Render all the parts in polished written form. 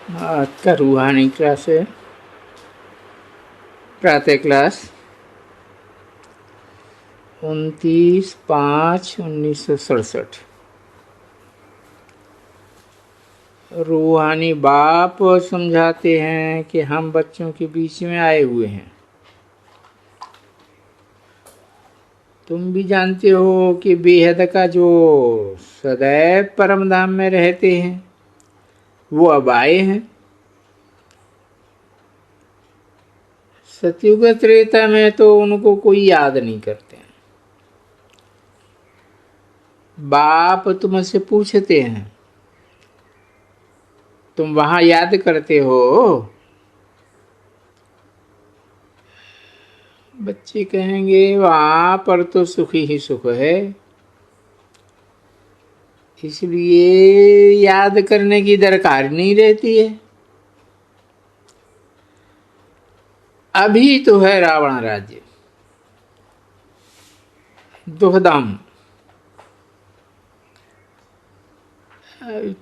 आज का रूहानी क्लास है, प्रातः क्लास 29/5/1967। रूहानी बाप समझाते हैं कि हम बच्चों के बीच में आए हुए हैं। तुम भी जानते हो कि बेहद का जो सदैव परम धाम में रहते हैं वो अब आए हैं। सतयुग त्रेता में तो उनको कोई याद नहीं करते हैं। बाप तुमसे पूछते हैं, तुम वहां याद करते हो? बच्चे कहेंगे वहां पर तो सुख ही सुख है, इसलिए याद करने की दरकार नहीं रहती है। अभी तो है रावण राज्य, दुखधाम।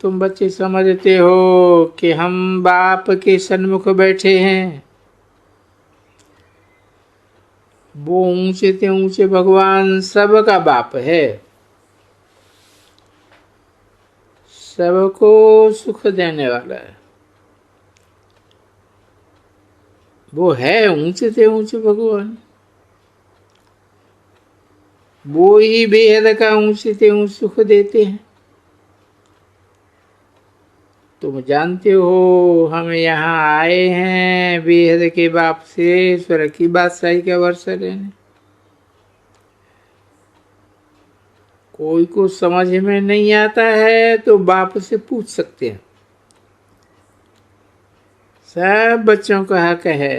तुम बच्चे समझते हो कि हम बाप के सन्मुख बैठे हैं। वो ऊंचे से ऊंचे भगवान सबका बाप है, सबको सुख देने वाला है। वो है ऊंचे से ऊंचे भगवान, वो ही बेहद का ऊंचे से ऊंचे सुख देते हैं। तुम जानते हो हम यहाँ आए हैं बेहद के बाप से स्वर्ग की बादशाही का वर्षा लेने। कोई को समझ में नहीं आता है तो बाप से पूछ सकते हैं। सब बच्चों का हक है,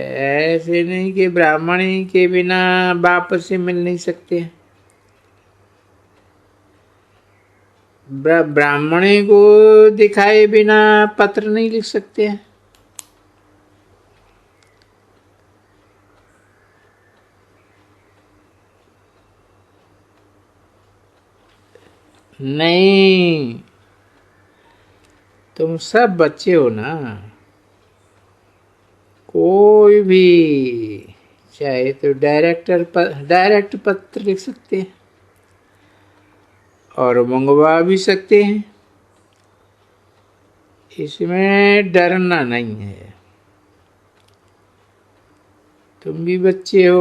ऐसे नहीं कि ब्राह्मणी के बिना बाप से मिल नहीं सकते हैं। ब्राह्मणी को दिखाए बिना पत्र नहीं लिख सकते हैं। नहीं, तुम सब बच्चे हो ना। कोई भी चाहे तो डायरेक्ट पत्र लिख सकते हैं और मंगवा भी सकते हैं। इसमें डरना नहीं है। तुम भी बच्चे हो,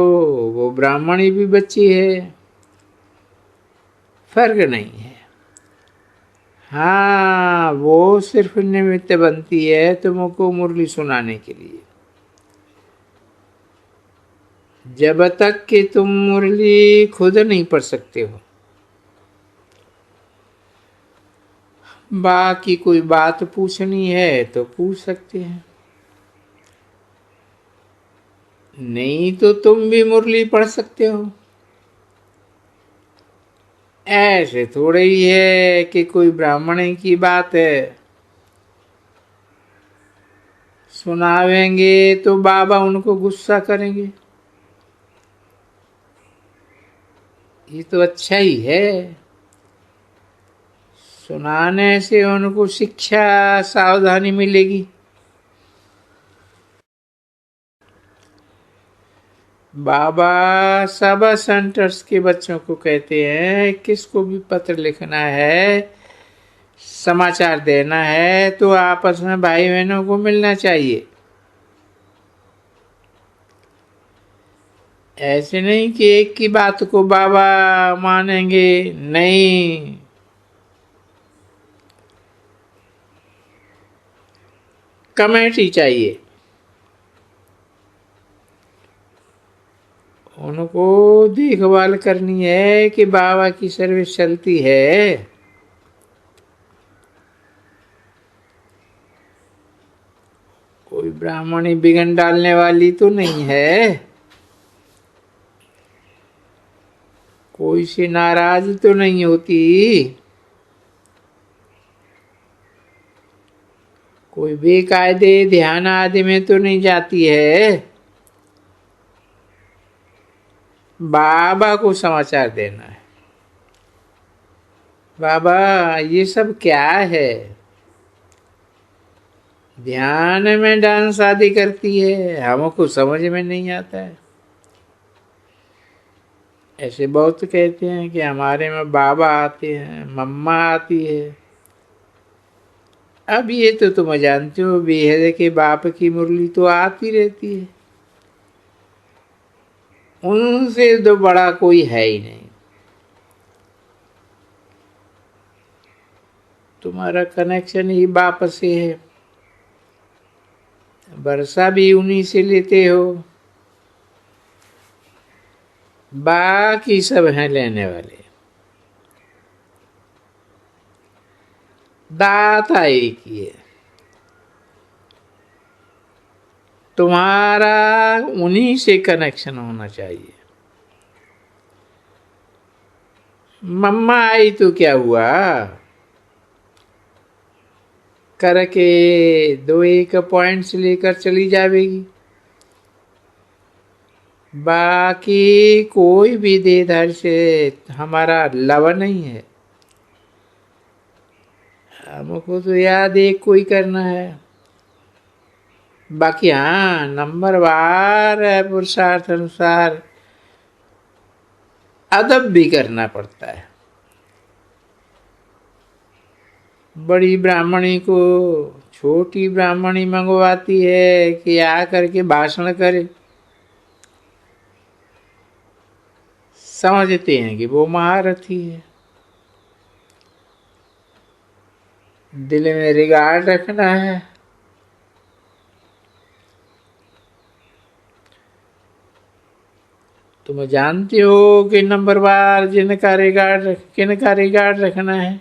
वो ब्राह्मणी भी बच्ची है, फर्क नहीं है। हाँ, वो सिर्फ निमित्त बनती है तुमको मुरली सुनाने के लिए। जब तक कि तुम मुरली खुद नहीं पढ़ सकते हो, बाकी कोई बात पूछनी है तो पूछ सकते हैं। नहीं तो तुम भी मुरली पढ़ सकते हो। ऐसे थोड़े ही है कि कोई ब्राह्मण की बात है, सुनावेंगे तो बाबा उनको गुस्सा करेंगे। ये तो अच्छा ही है, सुनाने से उनको शिक्षा सावधानी मिलेगी। बाबा सभा सेंटर्स के बच्चों को कहते हैं किसको भी पत्र लिखना है, समाचार देना है तो आपस में भाई बहनों को मिलना चाहिए। ऐसे नहीं कि एक की बात को बाबा मानेंगे, नहीं। कमेटी चाहिए, उनको देखभाल करनी है कि बाबा की सर्विस चलती है। कोई ब्राह्मणी बिगन डालने वाली तो नहीं है, कोई से नाराज तो नहीं होती, कोई बेकायदे ध्यान आदि में तो नहीं जाती है। बाबा को समाचार देना है, बाबा ये सब क्या है, ध्यान में डांस आदि करती है, हमको समझ में नहीं आता है। ऐसे बहुत कहते हैं कि हमारे में बाबा आते हैं, मम्मा आती है। अब ये तो तुम जानते हो, बेहद के बाप की मुरली तो आती रहती है, उनसे तो बड़ा कोई है ही नहीं। तुम्हारा कनेक्शन ही बाप से है, वर्षा भी उन्हीं से लेते हो, बाकी सब हैं लेने वाले। दाता एक ही है, तुम्हारा उन्हीं से कनेक्शन होना चाहिए। मम्मा आई तो क्या हुआ, करके दो एक पॉइंट्स लेकर चली जाएगी, बाकी कोई भी देधार से हमारा लव नहीं है। हमको तो याद एक कोई करना है, बाकी हाँ नंबर वार पुरुषार्थ अनुसार अदब भी करना पड़ता है। बड़ी ब्राह्मणी को छोटी ब्राह्मणी मंगवाती है कि आ करके भाषण करे, समझते हैं कि वो महारथी है। दिल में रिगार्ड रखना है। तुम जानते हो कि नंबर बार जिनका रिगार्ड किनका रिगार्ड रखना है।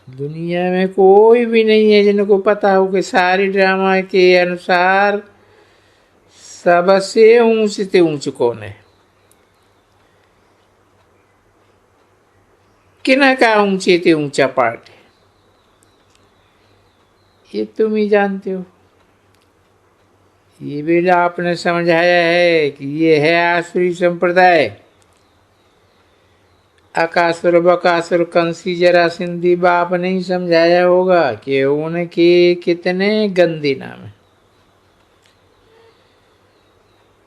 दुनिया में कोई भी नहीं है जिनको पता हो कि सारी ड्रामा के अनुसार सबसे ऊंच से ऊंच कौन है, किन का ऊंचे ते ऊंचा पार्ट है, ये तुम ही जानते हो। ये भी आपने समझाया है कि ये है आसुरी संप्रदाय। अकासुर बकासुर कंसी जरा सिंधी बाप नहीं समझाया होगा कि उनके कितने गंदे नाम है,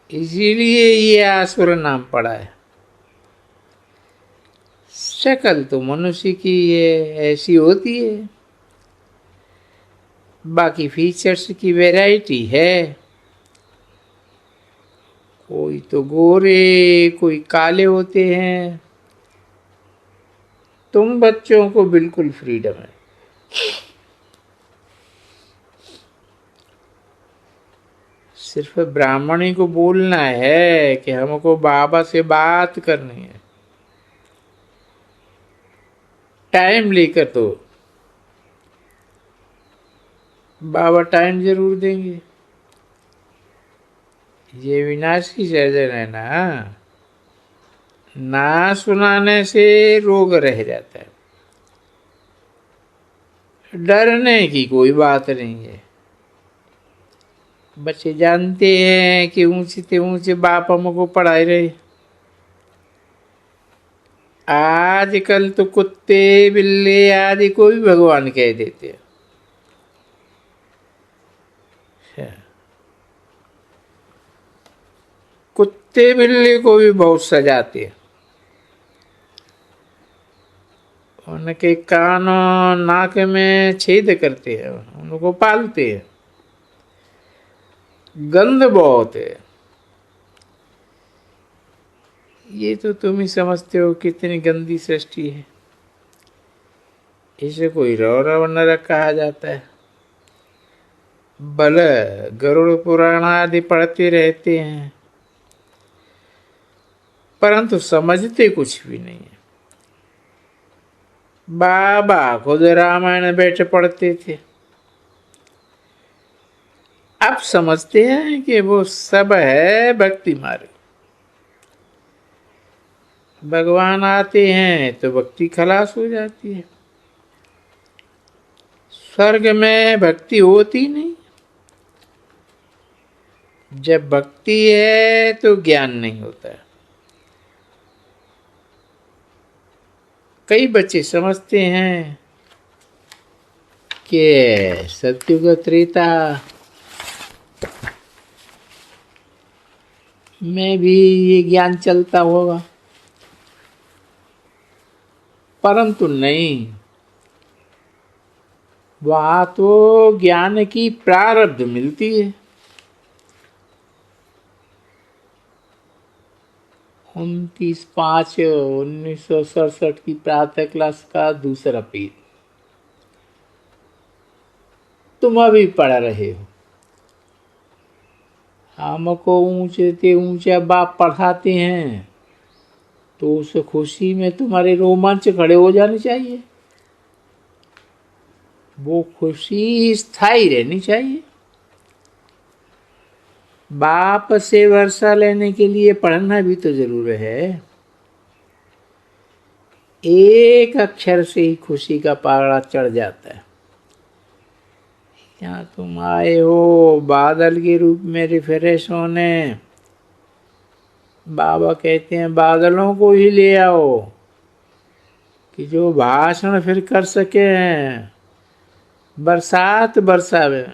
इसीलिए ये आसुर नाम पड़ा है। शक्ल तो मनुष्य की है, ऐसी होती है, बाकी फीचर्स की वैरायटी है। कोई तो गोरे कोई काले होते हैं। तुम बच्चों को बिल्कुल फ्रीडम है, सिर्फ ब्राह्मणी को बोलना है कि हमको बाबा से बात करनी है, टाइम लेकर। तो बाबा टाइम जरूर देंगे। ये विनाशी सर्जन है ना सुनाने से रोग रह जाता है। डरने की कोई बात नहीं है। बच्चे जानते हैं कि ऊंचे से ऊंचे बाप हमको पढ़ाए रहे। आजकल तो कुत्ते बिल्ली आदि को भी भगवान कह देते हैं। कुत्ते बिल्ली को भी बहुत सजाते हैं, उनके कान और नाक में छेद करते हैं, उनको पालते हैं। गंध बहुत है। ये तो तुम ही समझते हो कितनी गंदी सृष्टि है। इसे कोई रौरव नरक कहा जाता है। बल गरुड़ पुराण आदि पढ़ते रहते हैं, परंतु समझते कुछ भी नहीं है। बाबा खुद रामायण बैठे पढ़ते थे, अब समझते हैं कि वो सब है भक्ति मार्ग। भगवान आते हैं तो भक्ति खलास हो जाती है। स्वर्ग में भक्ति होती नहीं, जब भक्ति है तो ज्ञान नहीं होता है। कई बच्चे समझते हैं कि सत्युग त्रेता में भी ये ज्ञान चलता होगा, परंतु नहीं, वहां तो ज्ञान की प्रारब्ध मिलती है। 29/5/1967 की प्रातः क्लास का दूसरा पेज तुम अभी पढ़ रहे हो। हमको ऊंचे से ऊंचा बाप पढ़ाते हैं तो उस खुशी में तुम्हारे रोमांच खड़े हो जाने चाहिए। वो खुशी स्थायी रहनी चाहिए। बाप से वर्षा लेने के लिए पढ़ना भी तो जरूर है। एक अक्षर से ही खुशी का पारा चढ़ जाता है। यहाँ तुम आए हो बादल के रूप में रिफ्रेश होने। बाबा कहते हैं बादलों को ही ले आओ कि जो भाषण फिर कर सके। बरसात बरसावे।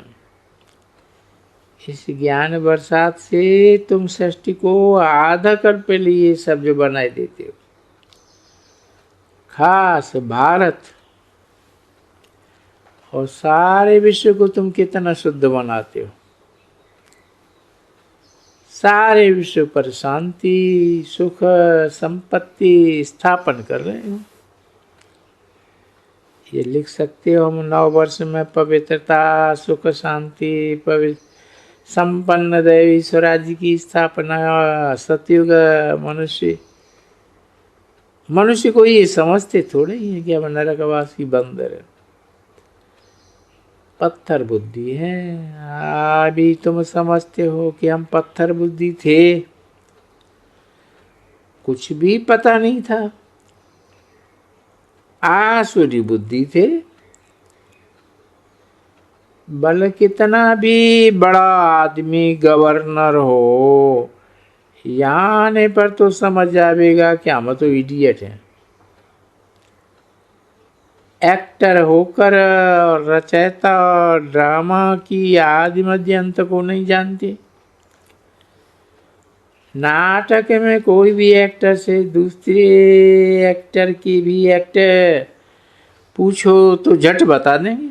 इस ज्ञान बरसात से तुम सृष्टि को आधा कर पे लिए सब जो बनाए देते हो। खास भारत और सारे विश्व को तुम कितना शुद्ध बनाते हो। सारे विश्व पर शांति सुख संपत्ति स्थापन कर रहे हो। ये लिख सकते हो हम 9 वर्ष में पवित्रता सुख शांति पवित्र संपन्न देवी स्वराज्य की स्थापना। सतयुग मनुष्य को ये समझते थोड़े ही है कि हम नरकवासी बंदर है। पत्थर बुद्धि है। अभी तुम समझते हो कि हम पत्थर बुद्धि थे, कुछ भी पता नहीं था। आसुरी बुद्धि थे। भले कितना भी बड़ा आदमी गवर्नर हो, यहाँ आने पर तो समझ जाएगा कि हम तो इडियट हैं। एक्टर होकर रचयिता ड्रामा की आदि मध्य अंत को नहीं जानते। नाटक में कोई भी एक्टर से दूसरे एक्टर की भी एक्टर पूछो तो झट बता देंगे।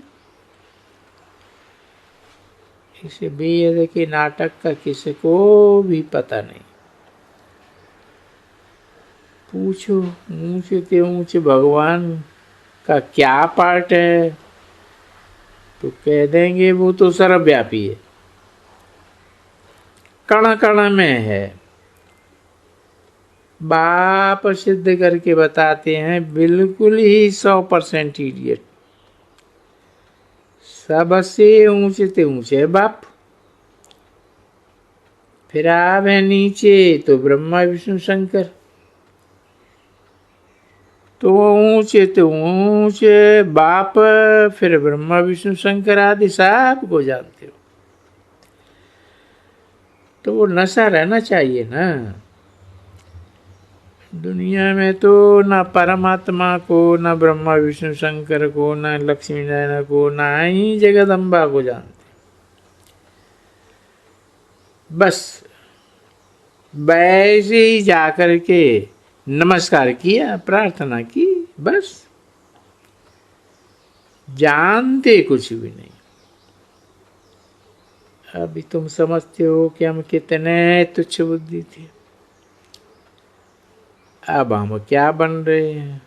इसे बेहद के नाटक का किसी को भी पता नहीं। पूछो ऊंचे से ऊंचे भगवान का क्या पार्ट है तो कह देंगे वो तो सर्वव्यापी है, कण कण में है। बाप सिद्ध करके बताते हैं बिल्कुल ही 100% इडियट। सबसे ऊंचे से ऊंचे बाप। फिर आप है नीचे तो ब्रह्मा विष्णु शंकर। तो ऊंचे तो ऊंचे बाप फिर ब्रह्मा विष्णु शंकर आदि सब को जानते हो। तो वो नशा रहना चाहिए ना। दुनिया में तो ना परमात्मा को ना ब्रह्मा विष्णु शंकर को ना लक्ष्मी नारायण को ना ही जगदम्बा को जानते। बस वैसे ही जाकर के नमस्कार किया प्रार्थना की, बस जानते कुछ भी नहीं। अभी तुम समझते हो कि हम कितने तुच्छ बुद्धि थे। अब हम क्या बन रहे हैं,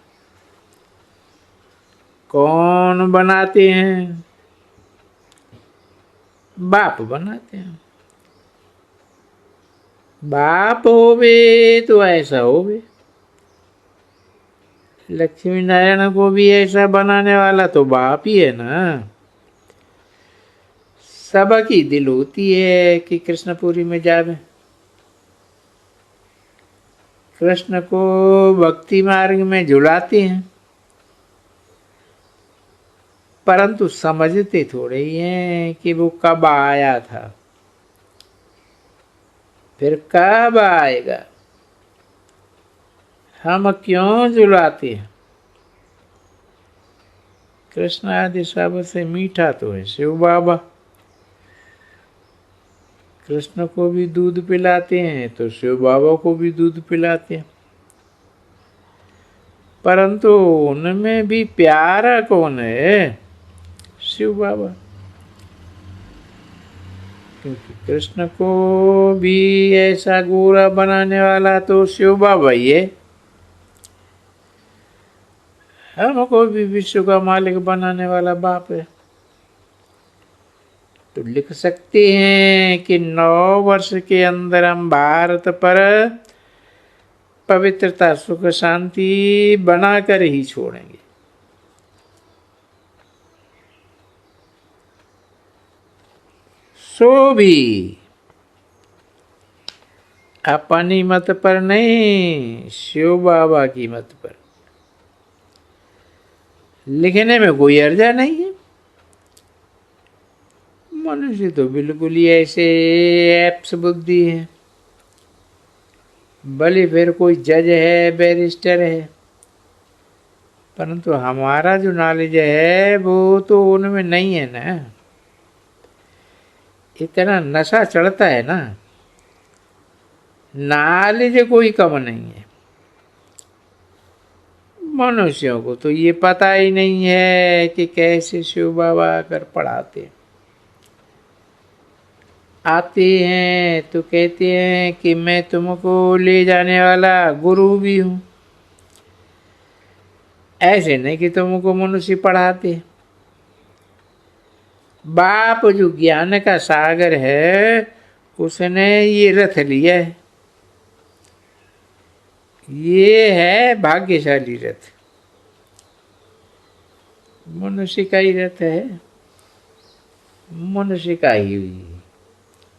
कौन बनाते हैं? बाप बनाते हैं। बाप होवे तो ऐसा होवे। लक्ष्मी नारायण को भी ऐसा बनाने वाला तो बाप ही है ना। सबकी दिल होती है कि कृष्णपुरी में जावे, कृष्ण को भक्ति मार्ग में झुलाते हैं, परंतु समझते थोड़े ही हैं कि वो कब आया था। फिर कब आएगा? हम क्यों जुलाते हैं? कृष्ण आदि सबसे मीठा तो है शिव बाबा। कृष्ण को भी दूध पिलाते हैं तो शिव बाबा को भी दूध पिलाते हैं, परंतु उनमें भी प्यारा कौन है? शिव बाबा। क्योंकि कृष्ण को भी ऐसा गोरा बनाने वाला तो शिव बाबा ही है, हमको भी विश्व का मालिक बनाने वाला बाप है। तो लिख सकते हैं कि 9 वर्ष के अंदर हम भारत पर पवित्रता सुख शांति बनाकर ही छोड़ेंगे। सो भी अपनी मत पर नहीं, शिव बाबा की मत पर। लिखने में कोई अर्जा नहीं है। मनुष्य तो बिल्कुल ही ऐसे एप्स बुद्धि है, भले फिर कोई जज है, बैरिस्टर है, परंतु हमारा जो नॉलेज है वो तो उनमें नहीं है ना। इतना नशा चढ़ता है ना, नॉलेज कोई कम नहीं है। मनुष्यों को तो ये पता ही नहीं है कि कैसे शिव बाबा आकर पढ़ाते आते हैं तो कहते हैं कि मैं तुमको ले जाने वाला गुरु भी हूं। ऐसे नहीं कि तुमको मनुष्य पढ़ाते। बाप जो ज्ञान का सागर है उसने ये रथ लिया है, ये है भाग्यशाली रथ, मनुष्य का ही रथ है, मनुष्य का ही,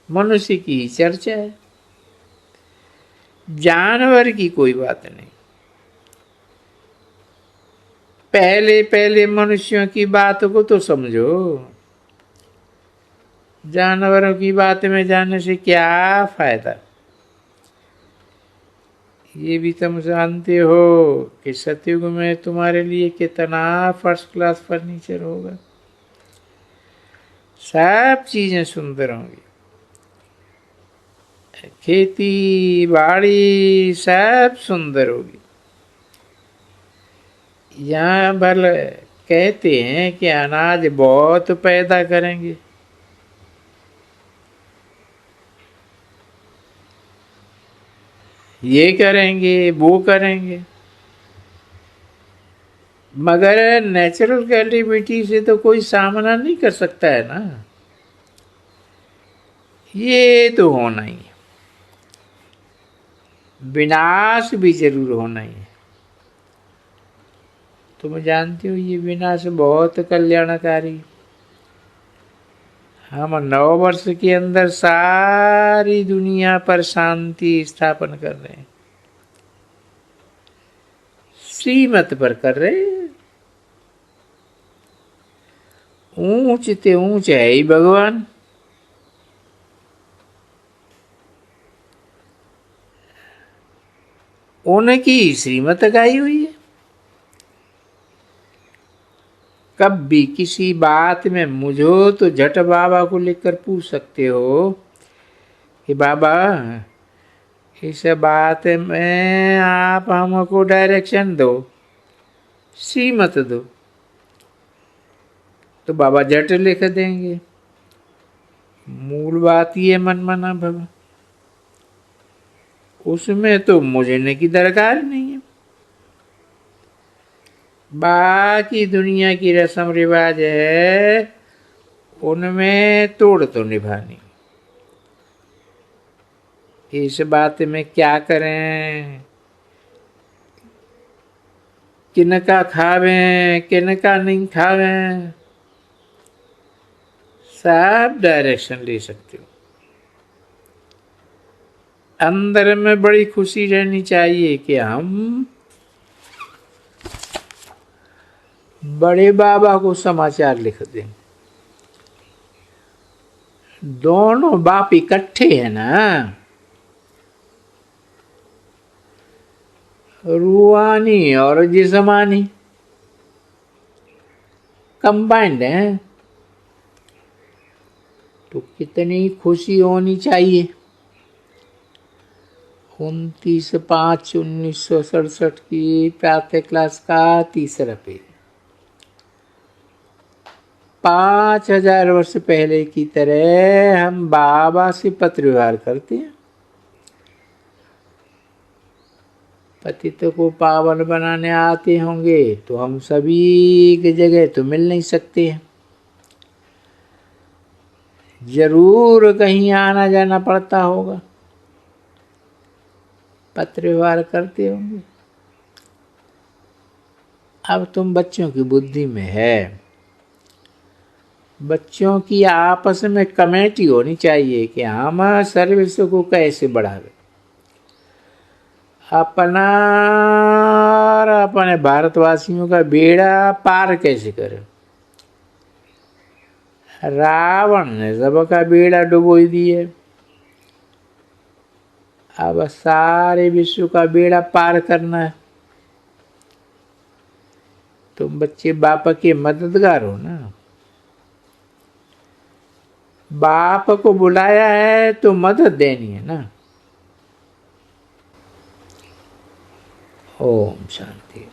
मनुष्य की ही चर्चा है, जानवर की कोई बात नहीं। पहले पहले मनुष्यों की बात को तो समझो, जानवरों की बात में जाने से क्या फायदा। ये भी तुम जानते हो कि सतयुग में तुम्हारे लिए कितना फर्स्ट क्लास फर्नीचर होगा, सब चीजें सुंदर होंगी, खेती बाड़ी सब सुंदर होगी। यहाँ भल कहते हैं कि अनाज बहुत पैदा करेंगे, ये करेंगे वो करेंगे, मगर नेचुरल कैलेमिटी से तो कोई सामना नहीं कर सकता है ना। ये तो होना ही है, विनाश भी जरूर होना ही है। तुम जानते हो ये विनाश बहुत कल्याणकारी। हम 9 वर्ष के अंदर सारी दुनिया पर शांति स्थापन कर रहे हैं, श्रीमत पर कर रहे हैं। ऊंच ते ऊंच है ही भगवान, उनकी श्रीमत गाई हुई है। कभी किसी बात में मुझो तो झट बाबा को लिखकर पूछ सकते हो कि बाबा इस बात में आप हमको डायरेक्शन दो, श्रीमत दो, तो बाबा झट लिख देंगे। मूल बात ये मनमाना भव, उसमें तो मुझे की दरकार नहीं है। बाकी दुनिया की रस्म रिवाज है उनमें तोड़ तो निभानी। इस बात में क्या करें, किनका खावें किनका नहीं खावें, सब डायरेक्शन ले सकते हो। अंदर में बड़ी खुशी रहनी चाहिए कि हम बड़े बाबा को समाचार लिख दें। दोनों बाप इकट्ठे हैं ना, रूहानी और जिस्मानी कंबाइंड है, तो कितनी खुशी होनी चाहिए। 29/5/1967 की प्रातः क्लास का तीसरा पेज। 5000 वर्ष पहले की तरह हम बाबा से पत्र व्यवहार करते हैं। पतित को पावन बनाने आते होंगे तो हम सभी की जगह तो मिल नहीं सकते हैं, जरूर कहीं आना जाना पड़ता होगा, पत्र व्यवहार करते होंगे। अब तुम बच्चों की बुद्धि में है, बच्चों की आपस में कमेटी होनी चाहिए कि हम सर्विस को कैसे बढ़ावे, अपना और अपने भारतवासियों का बेड़ा पार कैसे करें। रावण ने सबका बेड़ा डुबो दिए, अब सारे विश्व का बेड़ा पार करना है। तुम बच्चे बाप के मददगार हो ना, बाप को बुलाया है तो मदद देनी है ना। ओम शांति।